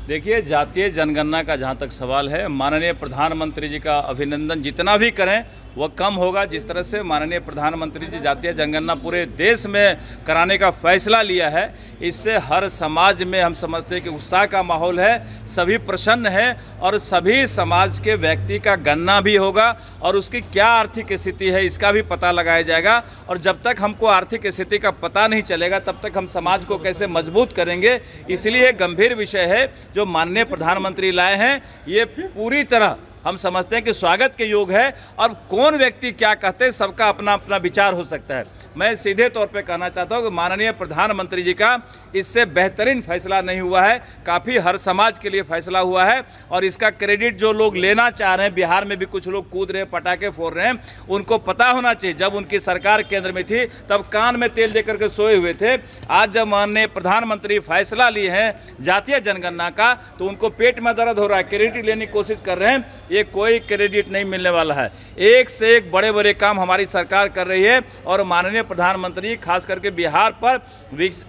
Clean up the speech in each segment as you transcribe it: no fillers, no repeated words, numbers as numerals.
देखिए, जातीय जनगणना का जहाँ तक सवाल है, माननीय प्रधानमंत्री जी का अभिनंदन जितना भी करें वह कम होगा। जिस तरह से माननीय प्रधानमंत्री जी जातीय जनगणना पूरे देश में कराने का फैसला लिया है, इससे हर समाज में हम समझते हैं कि उत्साह का माहौल है, सभी प्रसन्न हैं और सभी समाज के व्यक्ति का गणना भी होगा और उसकी क्या आर्थिक स्थिति है इसका भी पता लगाया जाएगा। और जब तक हमको आर्थिक स्थिति का पता नहीं चलेगा तब तक हम समाज को कैसे मजबूत करेंगे। इसलिए गंभीर विषय है जो माननीय प्रधानमंत्री लाए हैं, ये पूरी तरह हम समझते हैं कि स्वागत के योग है। और कौन व्यक्ति क्या कहते हैं, सबका अपना अपना विचार हो सकता है। मैं सीधे तौर पे कहना चाहता हूँ कि माननीय प्रधानमंत्री जी का इससे बेहतरीन फैसला नहीं हुआ है, काफ़ी हर समाज के लिए फैसला हुआ है। और इसका क्रेडिट जो लोग लेना चाह रहे हैं, बिहार में भी कुछ लोग कूद रहे हैं, पटाखे फोड़ रहे हैं, उनको पता होना चाहिए जब उनकी सरकार केंद्र में थी तब कान में तेल दे करके सोए हुए थे। आज जब माननीय प्रधानमंत्री फैसला लिए हैं जातीय जनगणना का तो उनको पेट में दर्द हो रहा है, क्रेडिट लेने की कोशिश कर रहे हैं। ये कोई क्रेडिट नहीं मिलने वाला है। एक से एक बड़े बड़े काम हमारी सरकार कर रही है और माननीय प्रधानमंत्री खास करके बिहार पर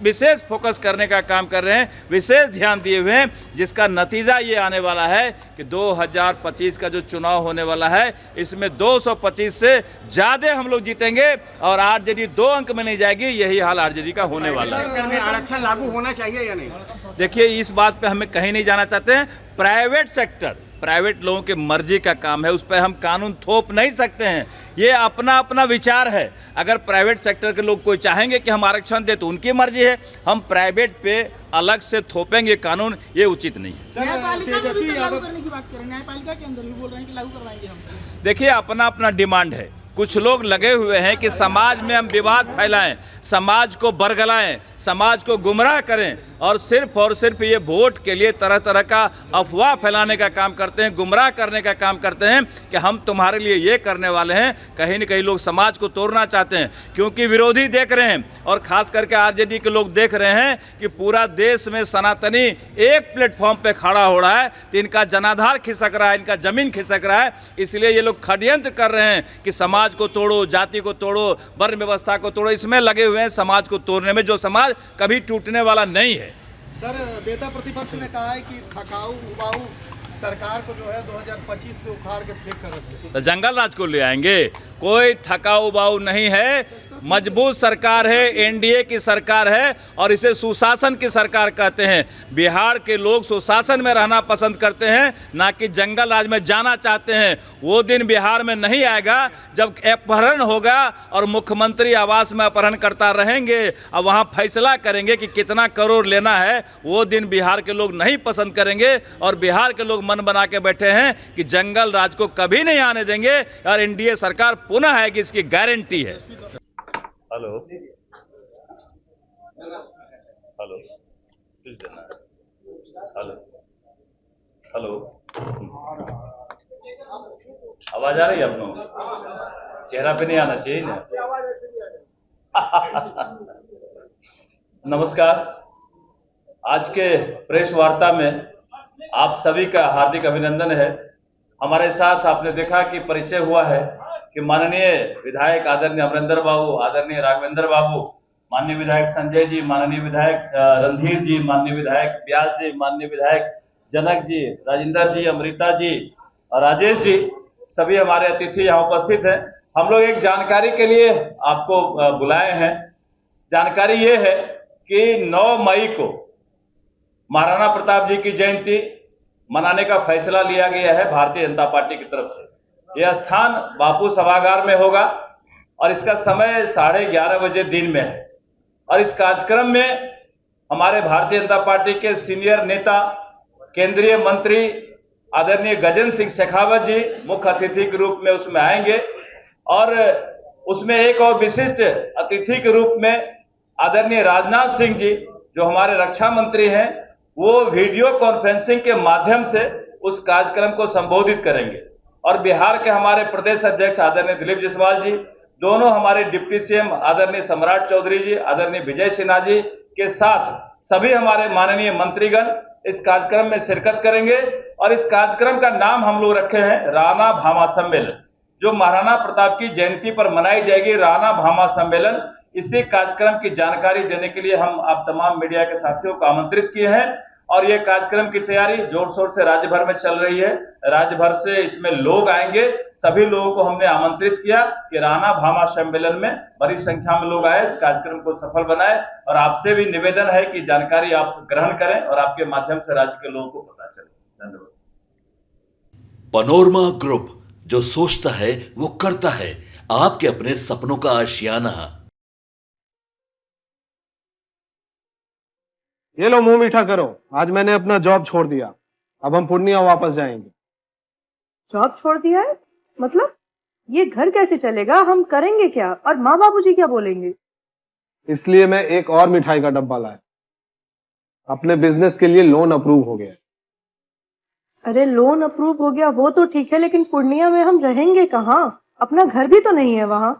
विशेष फोकस करने का काम कर रहे हैं, विशेष ध्यान दिए हुए हैं, जिसका नतीजा ये आने वाला है कि 2025 का जो चुनाव होने वाला है इसमें 225 से ज़्यादा हम लोग जीतेंगे और आरजेडी 2 अंक में नहीं जाएगी। यही हाल आरजेडी का होने वाला है। आरक्षण लागू होना चाहिए या नहीं? देखिए, इस बात पे हमें कहीं नहीं जाना चाहते हैं। प्राइवेट सेक्टर, प्राइवेट लोगों की मर्जी का काम है, उस पर हम कानून थोप नहीं सकते हैं। ये अपना अपना विचार है। अगर प्राइवेट सेक्टर के लोग कोई चाहेंगे कि हम आरक्षण दें तो उनकी मर्जी है। हम प्राइवेट पे अलग से थोपेंगे कानून, ये उचित नहीं है। न्यायपालिका में भी लागू करने की बात कर रहे हैं, न्यायपालिका के अंदर भी बोल रहे हैं कि लागू करवाएंगे हम। देखिए, अपना अपना डिमांड है। कुछ लोग लगे हुए हैं कि समाज में हम विवाद फैलाएं, समाज को बरगलाएं, समाज को गुमराह करें और सिर्फ ये वोट के लिए तरह तरह का अफवाह फैलाने का काम करते हैं, गुमराह करने का काम करते हैं कि हम तुम्हारे लिए ये करने वाले हैं। कहीं न कहीं लोग समाज को तोड़ना चाहते हैं क्योंकि विरोधी देख रहे हैं और खास करके आरजेडी के लोग देख रहे हैं कि पूरा देश में सनातनी एक प्लेटफॉर्म पे खड़ा हो रहा है तो इनका जनाधार खिसक रहा है, इनका जमीन खिसक रहा है। इसलिए ये लोग षड्यंत्र कर रहे हैं कि समाज को तोड़ो, जाति को तोड़ो, वर्ण व्यवस्था को तोड़ो। इसमें लगे हुए हैं समाज को तोड़ने में, जो समाज कभी टूटने वाला नहीं है। सर, नेता प्रतिपक्ष ने कहा है कि थकाऊ उबाऊ सरकार को जो है 2025 में उखाड़ के फेंक कर तो जंगल राज को ले आएंगे। कोई थकाऊ उबाऊ नहीं है, मजबूत सरकार है, एनडीए की सरकार है और इसे सुशासन की सरकार कहते हैं। बिहार के लोग सुशासन में रहना पसंद करते हैं, ना कि जंगल राज में जाना चाहते हैं। वो दिन बिहार में नहीं आएगा जब अपहरण होगा और मुख्यमंत्री आवास में अपहरण करता रहेंगे और वहाँ फैसला करेंगे कि कितना करोड़ लेना है। वो दिन बिहार के लोग नहीं पसंद करेंगे और बिहार के लोग मन बना के बैठे हैं कि जंगल राज को कभी नहीं आने देंगे और एनडीए सरकार पुनः आएगी, इसकी गारंटी है। हेलो हेलो हेलो हेलो, आवाज आ रही है? आप लोग चेहरा पे नहीं आना चाहिए ना। नमस्कार, आज के प्रेस वार्ता में आप सभी का हार्दिक अभिनंदन है। हमारे साथ आपने देखा कि परिचय हुआ है कि माननीय विधायक आदरणीय अमरेंद्र बाबू, आदरणीय राघवेंद्र बाबू, माननीय विधायक संजय जी, माननीय विधायक रणधीर जी, माननीय विधायक व्यास जी, माननीय विधायक जनक जी, राजेंद्र जी, अमृता जी और राजेश जी, सभी हमारे अतिथि यहाँ उपस्थित हैं। हम लोग एक जानकारी के लिए आपको बुलाए हैं। जानकारी ये है कि 9 मई को महाराणा प्रताप जी की जयंती मनाने का फैसला लिया गया है भारतीय जनता पार्टी की तरफ से। यह स्थान बापू सभागार में होगा और इसका समय 11:30 बजे दिन में है। और इस कार्यक्रम में हमारे भारतीय जनता पार्टी के सीनियर नेता, केंद्रीय मंत्री आदरणीय गजेंद्र सिंह शेखावत जी मुख्य अतिथि के रूप में उसमें आएंगे और उसमें एक और विशिष्ट अतिथि के रूप में आदरणीय राजनाथ सिंह जी जो हमारे रक्षा मंत्री हैं, वो वीडियो कॉन्फ्रेंसिंग के माध्यम से उस कार्यक्रम को संबोधित करेंगे। और बिहार के हमारे प्रदेश अध्यक्ष आदरणीय दिलीप जायसवाल जी, दोनों हमारे डिप्टी सीएम आदरणीय सम्राट चौधरी जी, आदरणीय विजय सिन्हा जी के साथ सभी हमारे माननीय मंत्रीगण इस कार्यक्रम में शिरकत करेंगे। और इस कार्यक्रम का नाम हम लोग रखे हैं राणा भामा सम्मेलन, जो महाराणा प्रताप की जयंती पर मनाई जाएगी, राणा भामा सम्मेलन। इसी कार्यक्रम की जानकारी देने के लिए हम आप तमाम मीडिया के साथियों को आमंत्रित किए हैं। और ये कार्यक्रम की तैयारी जोर शोर से राज्य भर में चल रही है। राज्य भर से इसमें लोग आएंगे। सभी लोगों को हमने आमंत्रित किया कि राणा भामा सम्मेलन में बड़ी संख्या में लोग आए, इस कार्यक्रम को सफल बनाए। और आपसे भी निवेदन है कि जानकारी आप ग्रहण करें और आपके माध्यम से राज्य के लोगों को पता चले। धन्यवाद। पनोरमा ग्रुप, जो सोचता है वो करता है। आपके अपने सपनों का आशियाना। ये लो मुंह मीठा करो, आज मैंने अपना जॉब छोड़ दिया। अब हम पूर्णिया वापस जाएंगे। जॉब छोड़ दिया है? मतलब ये घर कैसे चलेगा? हम करेंगे क्या? और माँ बाबूजी क्या बोलेंगे? इसलिए मैं एक और मिठाई का डब्बा लाया। अपने बिजनेस के लिए लोन अप्रूव हो गया। अरे लोन अप्रूव हो गया वो तो ठीक है, लेकिन पूर्णिया में हम रहेंगे कहाँ? अपना घर भी तो नहीं है वहां।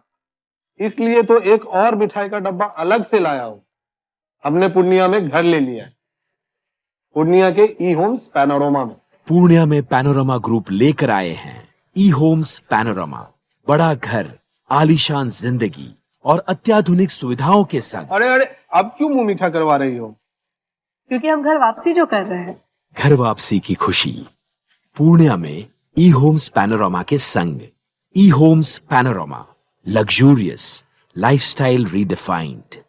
इसलिए तो एक और मिठाई का डब्बा अलग से लाया हूं। हमने पूर्णिया में घर ले लिया है, पूर्णिया के ई होम्स पैनोरमा में। पूर्णिया में पैनोरमा ग्रुप लेकर आए हैं ई होम्स पैनोरमा। बड़ा घर, आलीशान जिंदगी और अत्याधुनिक सुविधाओं के संग। अरे अरे, अब क्यों मुंह मीठा करवा रही हो? क्योंकि हम घर वापसी जो कर रहे हैं। घर वापसी की खुशी पूर्णिया में ई होम्स पैनोरमा के संग। ई homes panorama, luxurious lifestyle redefined.